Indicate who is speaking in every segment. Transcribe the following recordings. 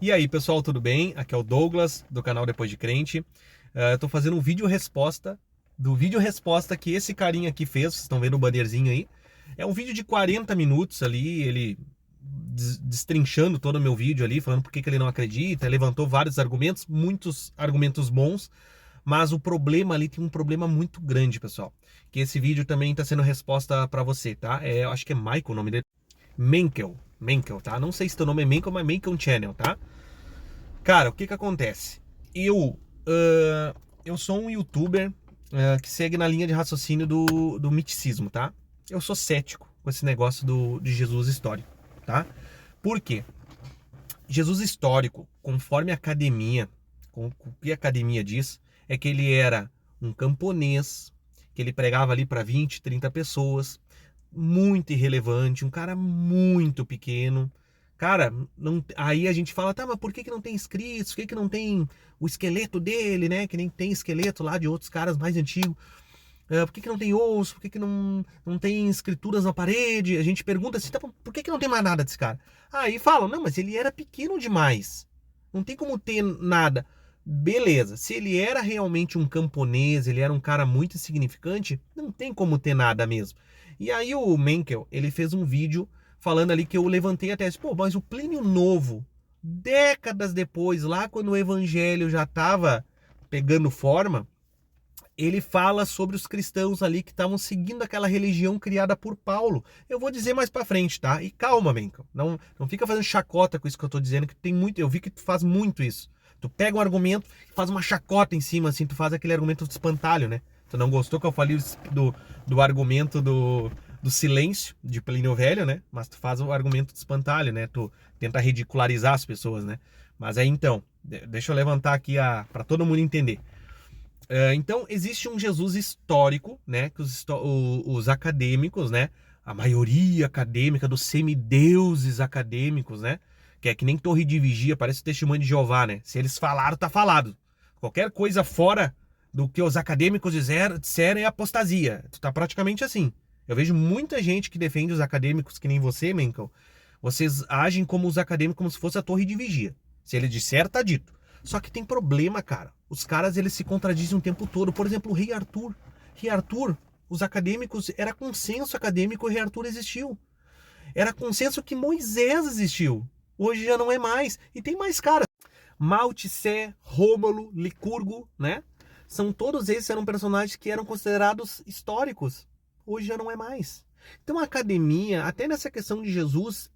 Speaker 1: E aí, pessoal, tudo bem? Aqui é o Douglas, do canal Depois de Crente. Eu tô fazendo um vídeo resposta do vídeo resposta que esse carinha aqui fez. Vocês estão vendo o bannerzinho aí? É um vídeo de 40 minutos ali, ele destrinchando todo o meu vídeo ali, falando por que ele não acredita, levantou vários argumentos, muitos argumentos bons, mas o problema ali tem um problema muito grande, pessoal. Que esse vídeo também está sendo resposta para você, tá? Eu acho que é Michael o nome dele. Menkel, tá? Não sei se teu nome é Menkel, mas Menkel Channel, tá? Cara, o que que acontece? Eu sou um youtuber que segue na linha de raciocínio do miticismo, tá? Eu sou cético com esse negócio de Jesus histórico, tá? Por quê? Jesus histórico, conforme a academia, o que a academia diz, é que ele era um camponês, que ele pregava ali para 20, 30 pessoas, muito irrelevante, um cara muito pequeno. Cara, não, aí a gente fala, tá, mas por que que não tem escritos? Por que que não tem o esqueleto dele, né? Que nem tem esqueleto lá de outros caras mais antigos. Por que que não tem osso? Por que que não tem escrituras na parede? A gente pergunta assim, tá, por que que não tem mais nada desse cara? Aí falam, não, mas ele era pequeno demais. Não tem como ter nada. Beleza, se ele era realmente um camponês, ele era um cara muito insignificante, não tem como ter nada mesmo. E aí o Menkel, ele fez um vídeo falando ali que eu levantei a tese, pô, mas o Plínio Novo, décadas depois, lá quando o evangelho já estava pegando forma, ele fala sobre os cristãos ali que estavam seguindo aquela religião criada por Paulo. Eu vou dizer mais pra frente, tá? E calma, Menkel. Não fica fazendo chacota com isso que eu tô dizendo, que tem muito. Eu vi que tu faz muito isso. Tu pega um argumento e faz uma chacota em cima, assim, tu faz aquele argumento de espantalho, né? Tu não gostou que eu falei do argumento do silêncio de Plínio Velho, né? Mas tu faz o argumento de espantalho, né? Tu tenta ridicularizar as pessoas, né? Mas aí então, deixa eu levantar aqui para todo mundo entender. Então, existe um Jesus histórico, né? Que os acadêmicos, né? A maioria acadêmica dos semideuses acadêmicos, né? Que é que nem Torre de Vigia, parece o Testemunho de Jeová, né? Se eles falaram, tá falado. Qualquer coisa fora do que os acadêmicos disseram é apostasia. Tu tá praticamente assim. Eu vejo muita gente que defende os acadêmicos que nem você, Menkel. Vocês agem como os acadêmicos como se fosse a Torre de Vigia. Se ele disser, tá dito. Só que tem problema, cara. Os caras, eles se contradizem o tempo todo. Por exemplo, o rei Arthur. Rei Arthur, os acadêmicos, era consenso acadêmico que o rei Arthur existiu. Era consenso que Moisés existiu. Hoje já não é mais. E tem mais caras. Malticé, Rômulo, Licurgo, né? Todos esses eram personagens que eram considerados históricos. Hoje já não é mais. Então a academia, até nessa questão de Jesus,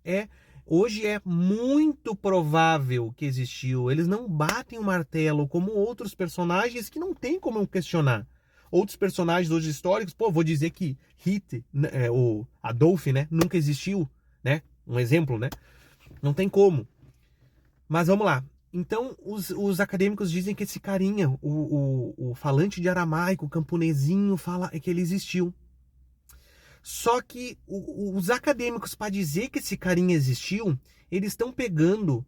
Speaker 1: hoje é muito provável que existiu. Eles não batem o martelo como outros personagens que não tem como eu questionar. Outros personagens hoje históricos, pô, vou dizer que o Adolf, né, nunca existiu, né? Um exemplo, né? Não tem como. Mas vamos lá. Então, os acadêmicos dizem que esse carinha, o falante de aramaico, o camponesinho, fala que ele existiu. Só que os acadêmicos, para dizer que esse carinha existiu, eles estão pegando,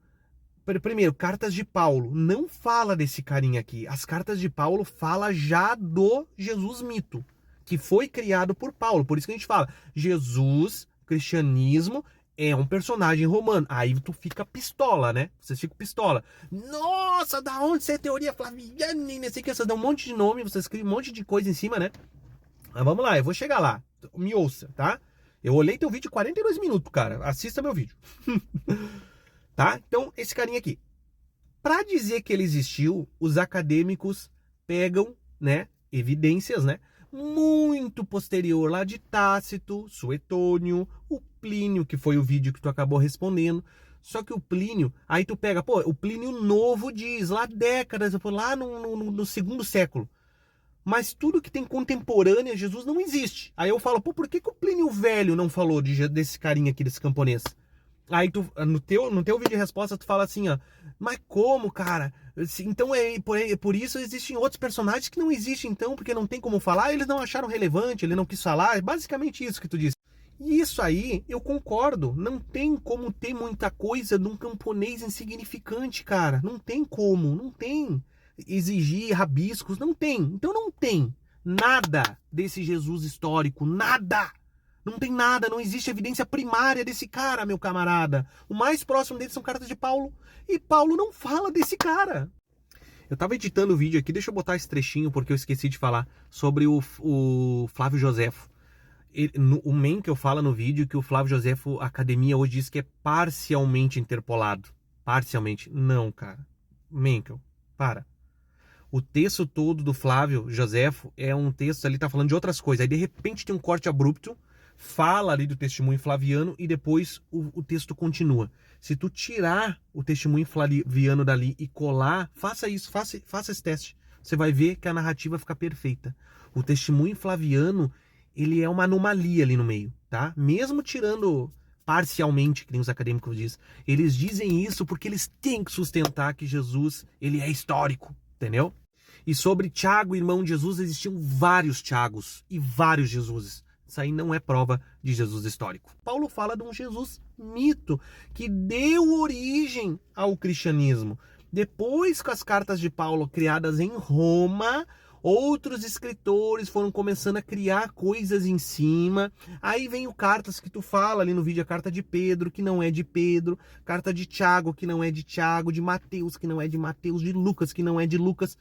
Speaker 1: primeiro, cartas de Paulo. Não fala desse carinha aqui. As cartas de Paulo falam já do Jesus mito, que foi criado por Paulo. Por isso que a gente fala, Jesus, cristianismo, é um personagem romano. Aí tu fica pistola, né? Vocês ficam pistola. Nossa, da onde você é teoria flaviana? Não sei o que. Vocês dão um monte de nome, vocês escrevem um monte de coisa em cima, né? Mas vamos lá, eu vou chegar lá. Me ouça, tá? Eu olhei teu vídeo de 42 minutos, cara. Assista meu vídeo. Tá? Então, esse carinha aqui. Para dizer que ele existiu, os acadêmicos pegam, né, evidências, né, muito posterior lá de Tácito, Suetônio, o Plínio, que foi o vídeo que tu acabou respondendo. Só que o Plínio, aí tu pega, pô, o Plínio Novo diz, lá décadas, lá no segundo século. Mas tudo que tem contemporâneo a Jesus não existe. Aí eu falo, pô, por que o Plínio Velho não falou desse carinha aqui, desse camponês? Aí tu, no teu vídeo de resposta, tu fala assim, ó, mas como, cara? Então por isso existem outros personagens que não existem, então, porque não tem como falar, eles não acharam relevante, ele não quis falar, é basicamente isso que tu disse. E isso aí, eu concordo, não tem como ter muita coisa de um camponês insignificante, cara, não tem como, não tem. Exigir rabiscos, não tem, então não tem nada desse Jesus histórico, nada. Não tem nada, não existe evidência primária desse cara, meu camarada. O mais próximo dele são cartas de Paulo. E Paulo não fala desse cara. Eu tava editando o vídeo aqui, deixa eu botar esse trechinho, porque eu esqueci de falar sobre o Flávio Joséfo. O Menkel fala no vídeo que o Flávio Joséfo, a academia hoje diz que é parcialmente interpolado. Parcialmente. Não, cara. Menkel, para. O texto todo do Flávio Joséfo é um texto ali, tá falando de outras coisas. Aí de repente tem um corte abrupto, fala ali do testemunho flaviano e depois o texto continua. Se tu tirar o testemunho flaviano dali e colar, faça isso, faça esse teste. Você vai ver que a narrativa fica perfeita. O testemunho flaviano, ele é uma anomalia ali no meio, tá? Mesmo tirando parcialmente, que nem os acadêmicos dizem, eles dizem isso porque eles têm que sustentar que Jesus, ele é histórico. Entendeu? E sobre Tiago, irmão de Jesus, existiam vários Tiagos e vários Jesuses. Isso aí não é prova de Jesus histórico. Paulo fala de um Jesus mito que deu origem ao cristianismo. Depois, com as cartas de Paulo criadas em Roma, outros escritores foram começando a criar coisas em cima. Aí vem o cartas que tu fala ali no vídeo, a carta de Pedro, que não é de Pedro, carta de Tiago, que não é de Tiago, de Mateus, que não é de Mateus, de Lucas, que não é de Lucas.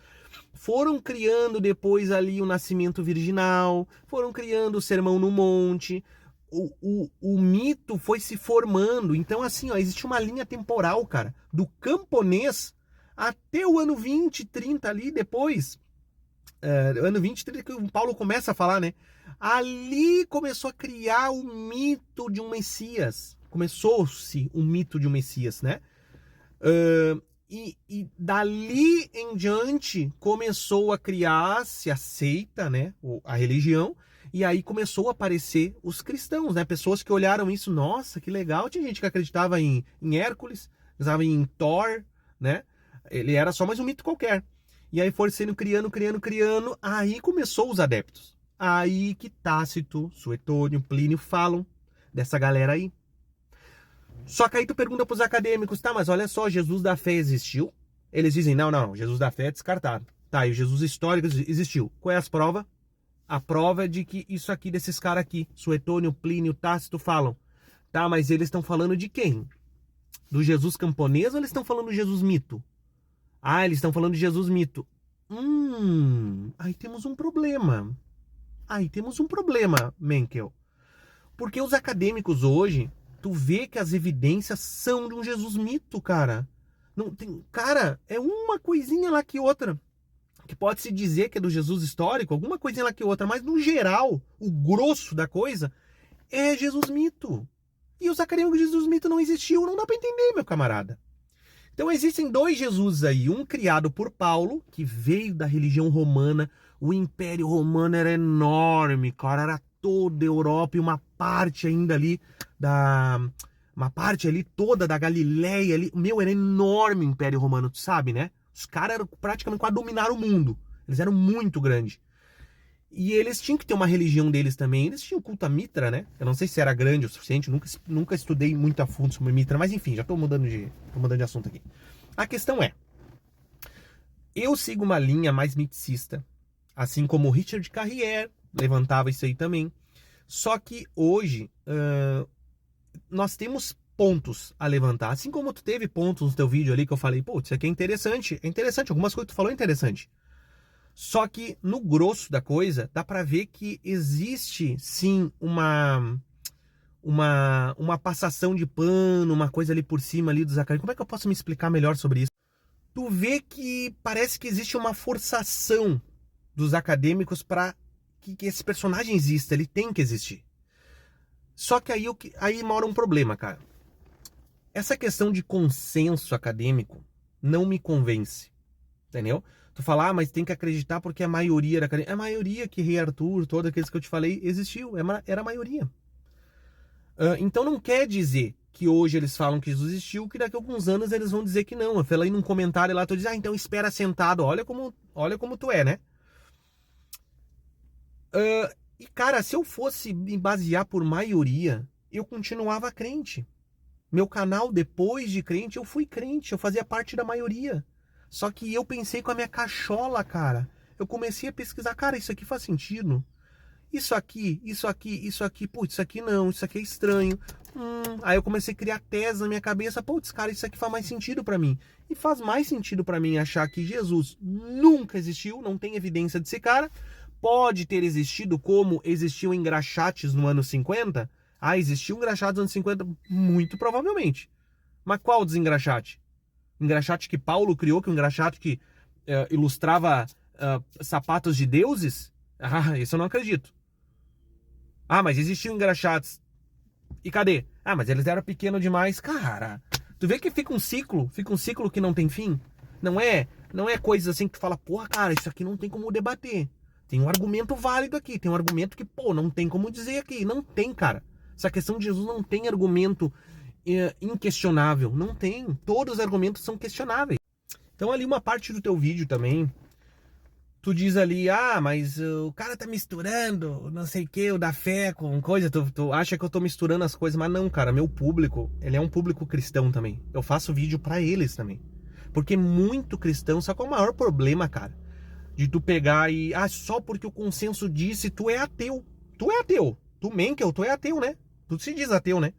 Speaker 1: Foram criando depois ali o nascimento virginal, foram criando o Sermão no Monte. O mito foi se formando. Então, assim, ó, existe uma linha temporal, cara, do camponês até o ano 20, 30 ali depois. Ano 20, 30, que o Paulo começa a falar, né? Ali começou a criar o mito de um Messias. Começou-se o mito de um Messias, né? E dali em diante começou a criar-se a seita, né? A religião. E aí começou a aparecer os cristãos, né? Pessoas que olharam isso, nossa, que legal. Tinha gente que acreditava em Hércules, acreditava em Thor, né? Ele era só mais um mito qualquer. E aí foram sendo criando, aí começou os adeptos. Aí que Tácito, Suetônio, Plínio falam dessa galera aí. Só que aí tu pergunta pros acadêmicos, tá, mas olha só, Jesus da fé existiu? Eles dizem, não, Jesus da fé é descartado. Tá, e o Jesus histórico existiu. Qual é as provas? A prova é de que isso aqui, desses caras aqui, Suetônio, Plínio, Tácito, falam. Tá, mas eles estão falando de quem? Do Jesus camponês ou eles estão falando do Jesus mito? Ah, eles estão falando de Jesus mito. Aí temos um problema. Menkel. Porque os acadêmicos hoje, tu vê que as evidências são de um Jesus mito, cara. Não tem, cara, é uma coisinha lá que outra. Que pode se dizer que é do Jesus histórico, alguma coisinha lá que outra, mas no geral, o grosso da coisa é Jesus mito. E os acadêmicos de Jesus mito não existiu, não dá pra entender, meu camarada. Então existem dois Jesus aí, um criado por Paulo, que veio da religião romana. O Império Romano era enorme, cara, era toda a Europa e uma parte ainda ali uma parte ali toda da Galileia ali. Meu, era enorme o Império Romano, tu sabe, né? Os caras eram praticamente quase dominaram o mundo. Eles eram muito grandes. E eles tinham que ter uma religião deles também. Eles tinham o culto a Mitra, né? Eu não sei se era grande o suficiente, nunca estudei muito a fundo sobre Mitra, mas enfim, já tô mudando de assunto aqui. A questão é, eu sigo uma linha mais miticista, assim como o Richard Carrier levantava isso aí também. Só que hoje nós temos pontos a levantar. Assim como tu teve pontos no teu vídeo ali que eu falei, pô, isso aqui é interessante. É interessante, algumas coisas que tu falou é interessante. Só que no grosso da coisa, dá pra ver que existe sim uma passação de pano, uma coisa ali por cima ali dos acadêmicos. Como é que eu posso me explicar melhor sobre isso? Tu vê que parece que existe uma forçação dos acadêmicos para que esse personagem exista, ele tem que existir. Só que aí mora um problema, cara. Essa questão de consenso acadêmico não me convence, entendeu? Tu fala, mas tem que acreditar porque a maioria era acadêmica. É a maioria que Rei Arthur, todos aqueles que eu te falei, existiu, era a maioria. Então não quer dizer que hoje eles falam que Jesus existiu, que daqui a alguns anos eles vão dizer que não. Eu falei num comentário lá, tu diz, então espera sentado, olha como tu é, né? E cara, se eu fosse me basear por maioria, eu continuava crente. Meu canal, depois de crente, eu fui crente, eu fazia parte da maioria. Só que eu pensei com a minha cachola, cara. Eu comecei a pesquisar, cara, isso aqui faz sentido? isso aqui, putz, isso aqui não, isso aqui é estranho. Aí eu comecei a criar tese na minha cabeça, putz, cara, isso aqui faz mais sentido pra mim. E faz mais sentido pra mim achar que Jesus nunca existiu, não tem evidência desse cara. Pode ter existido como existiu engraxates no ano 50? Ah, existiu engraxates no ano 50? Muito provavelmente. Mas qual desengraxate? Engraxate que Paulo criou, que um engraxate que ilustrava sapatos de deuses? Ah, isso eu não acredito. Ah, mas existiam engraxates. E cadê? Ah, mas eles eram pequenos demais. Cara, tu vê que fica um ciclo que não tem fim? Não é coisa assim que tu fala, porra, cara, isso aqui não tem como debater. Tem um argumento válido aqui, tem um argumento que, pô, não tem como dizer aqui. Não tem, cara. Essa questão de Jesus não tem argumento inquestionável. Não tem. Todos os argumentos são questionáveis. Então ali uma parte do teu vídeo também, tu diz ali, ah, mas o cara tá misturando, não sei o que, o da fé com coisa, tu acha que eu tô misturando as coisas, mas não, cara, meu público, ele é um público cristão também. Eu faço vídeo pra eles também. Porque muito cristão, sabe qual é o maior problema, cara? De tu pegar e, só porque o consenso disse, tu é ateu. Tu é ateu. Tu, Menkel, tu é ateu, né? Tu se diz ateu, né?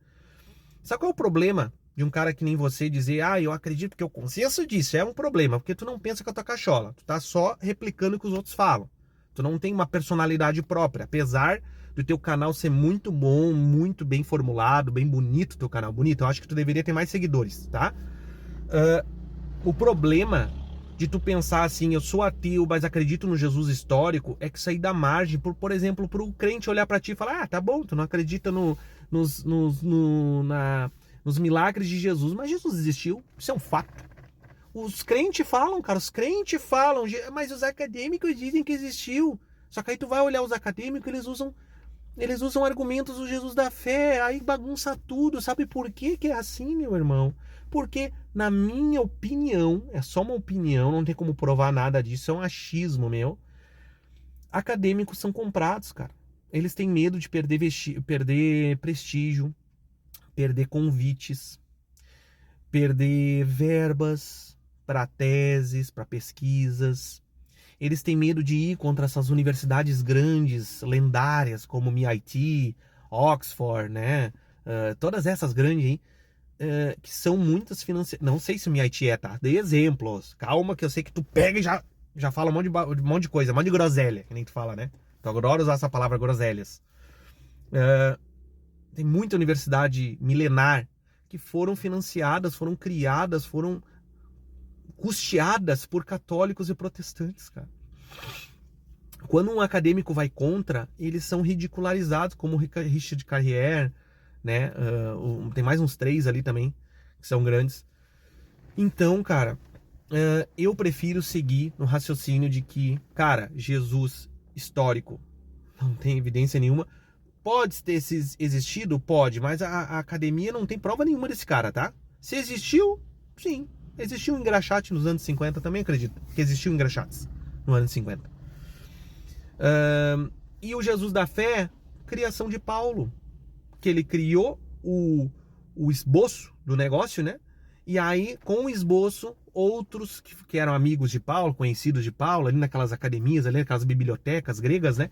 Speaker 1: Sabe qual é o problema de um cara que nem você dizer, eu acredito que o consenso disse? É um problema, porque tu não pensa com a tua cachola. Tu tá só replicando o que os outros falam. Tu não tem uma personalidade própria. Apesar do teu canal ser muito bom, muito bem formulado, bem bonito o teu canal. Bonito, eu acho que tu deveria ter mais seguidores, tá? O problema de tu pensar assim, eu sou ateu, mas acredito no Jesus histórico, é que isso aí dá margem, por exemplo, pro crente olhar pra ti e falar, tá bom, tu não acredita nos milagres de Jesus, mas Jesus existiu, isso é um fato. Os crentes falam, cara, mas os acadêmicos dizem que existiu. Só que aí tu vai olhar os acadêmicos, eles usam argumentos do Jesus da fé, aí bagunça tudo. Sabe por que é assim, meu irmão? Porque, na minha opinião, é só uma opinião, não tem como provar nada disso, é um achismo meu. Acadêmicos são comprados, cara. Eles têm medo de perder prestígio, perder convites, perder verbas para teses, para pesquisas. Eles têm medo de ir contra essas universidades grandes, lendárias, como MIT, Oxford, né? Todas essas grandes, hein? Que são muitas financiadas. Não sei se o MIT tá? Dei exemplos. Calma que eu sei que tu pega e já fala um monte de coisa, um monte de groselha, que nem tu fala, né? Tu adora usar essa palavra groselhas. Tem muita universidade milenar que foram financiadas, foram criadas, foram custeadas por católicos e protestantes, cara. Quando um acadêmico vai contra, eles são ridicularizados, como Richard Carrier, né? Tem mais uns 3 ali também, que são grandes. Então, cara, eu prefiro seguir no raciocínio de que, cara, Jesus histórico não tem evidência nenhuma. Pode ter existido? Pode, mas a academia não tem prova nenhuma desse cara, tá? Se existiu, sim. Existiu um engraxate nos anos 50, também acredito que existiu engraxates no ano 50. E o Jesus da fé, criação de Paulo, que ele criou o esboço do negócio, né? E aí, com o esboço, outros que eram amigos de Paulo, conhecidos de Paulo, ali naquelas academias, ali naquelas bibliotecas gregas, né?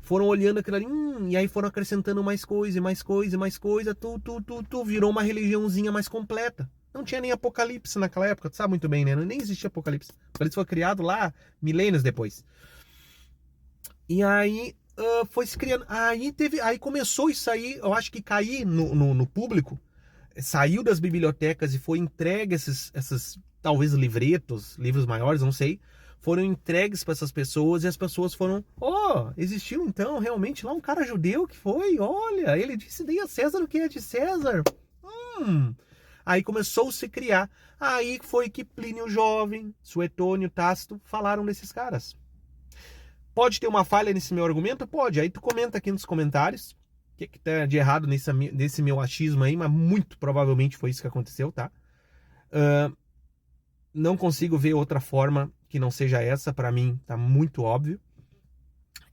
Speaker 1: Foram olhando aquilo ali, e aí foram acrescentando mais coisa, mais coisa, mais coisa, virou uma religiãozinha mais completa. Não tinha nem Apocalipse naquela época, tu sabe muito bem, né? Nem existia Apocalipse. Apocalipse foi criado lá milênios depois. E aí foi se criando. Aí começou isso aí, eu acho que cair no público, saiu das bibliotecas e foi entregue esses talvez livros maiores, não sei, foram entregues para essas pessoas e as pessoas foram, existiu então realmente lá um cara judeu que foi, olha, ele disse, dei a César o que é de César. Aí começou a se criar. Aí foi que Plínio Jovem, Suetônio, Tácito falaram desses caras. Pode ter uma falha nesse meu argumento? Pode. Aí tu comenta aqui nos comentários o que tá de errado nesse meu achismo aí, mas muito provavelmente foi isso que aconteceu, tá? Não consigo ver outra forma que não seja essa. Pra mim tá muito óbvio.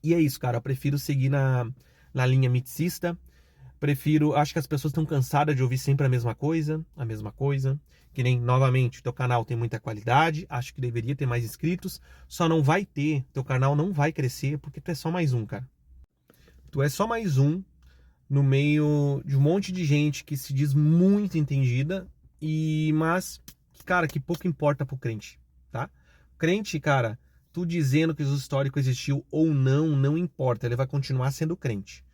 Speaker 1: E é isso, cara. Eu prefiro seguir na linha miticista. Acho que as pessoas estão cansadas de ouvir sempre a mesma coisa. Que nem, novamente, teu canal tem muita qualidade, acho que deveria ter mais inscritos, só não vai ter, teu canal não vai crescer, porque tu é só mais um, cara. Tu é só mais um no meio de um monte de gente que se diz muito entendida, mas, cara, que pouco importa pro crente, tá? Crente, cara, tu dizendo que Jesus histórico existiu ou não importa, ele vai continuar sendo crente.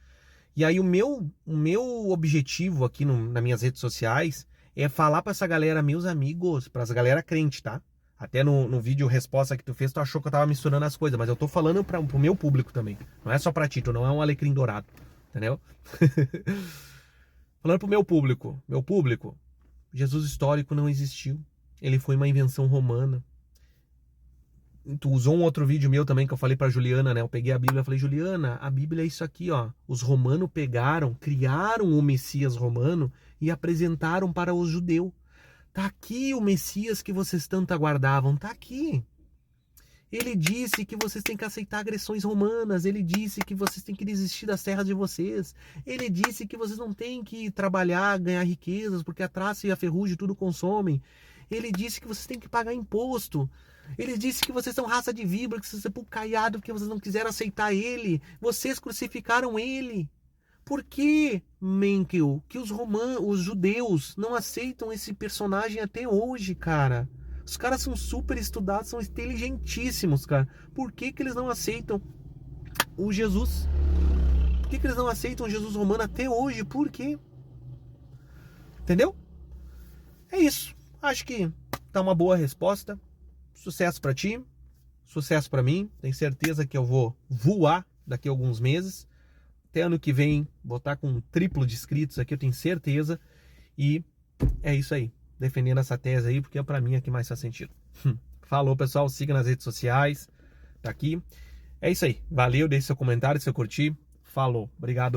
Speaker 1: E aí o meu objetivo aqui nas minhas redes sociais é falar pra essa galera, meus amigos, pra essa galera crente, tá? Até no vídeo resposta que tu fez, tu achou que eu tava misturando as coisas, mas eu tô falando pro meu público também. Não é só pra ti, tu não é um alecrim dourado, entendeu? Falando pro meu público, Jesus histórico não existiu. Ele foi uma invenção romana. Tu usou um outro vídeo meu também que eu falei pra Juliana, né? Eu peguei a Bíblia e falei, Juliana, a Bíblia é isso aqui, ó. Os romanos pegaram, criaram o Messias romano e apresentaram para os judeus. Tá aqui o Messias que vocês tanto aguardavam, tá aqui. Ele disse que vocês têm que aceitar agressões romanas, ele disse que vocês têm que desistir das terras de vocês, ele disse que vocês não têm que trabalhar, ganhar riquezas, porque a traça e a ferrugem tudo consomem. Ele disse que vocês têm que pagar imposto. Ele disse que vocês são raça de víbora, que vocês são sepulcaiados porque vocês não quiseram aceitar ele. Vocês crucificaram ele. Por que, Menkel, que os judeus não aceitam esse personagem até hoje, cara? Os caras são super estudados, são inteligentíssimos, cara. Por que eles não aceitam o Jesus? Por que eles não aceitam o Jesus romano até hoje? Por quê? Entendeu? É isso. Acho que tá uma boa resposta. Sucesso pra ti, sucesso pra mim. Tenho certeza que eu vou voar daqui a alguns meses. Até ano que vem vou estar com um triplo de inscritos aqui, eu tenho certeza. E é isso aí. Defendendo essa tese aí, porque é pra mim a que mais faz sentido. Falou, pessoal. Siga nas redes sociais. Tá aqui. É isso aí. Valeu, deixe seu comentário se eu curtir. Falou. Obrigado.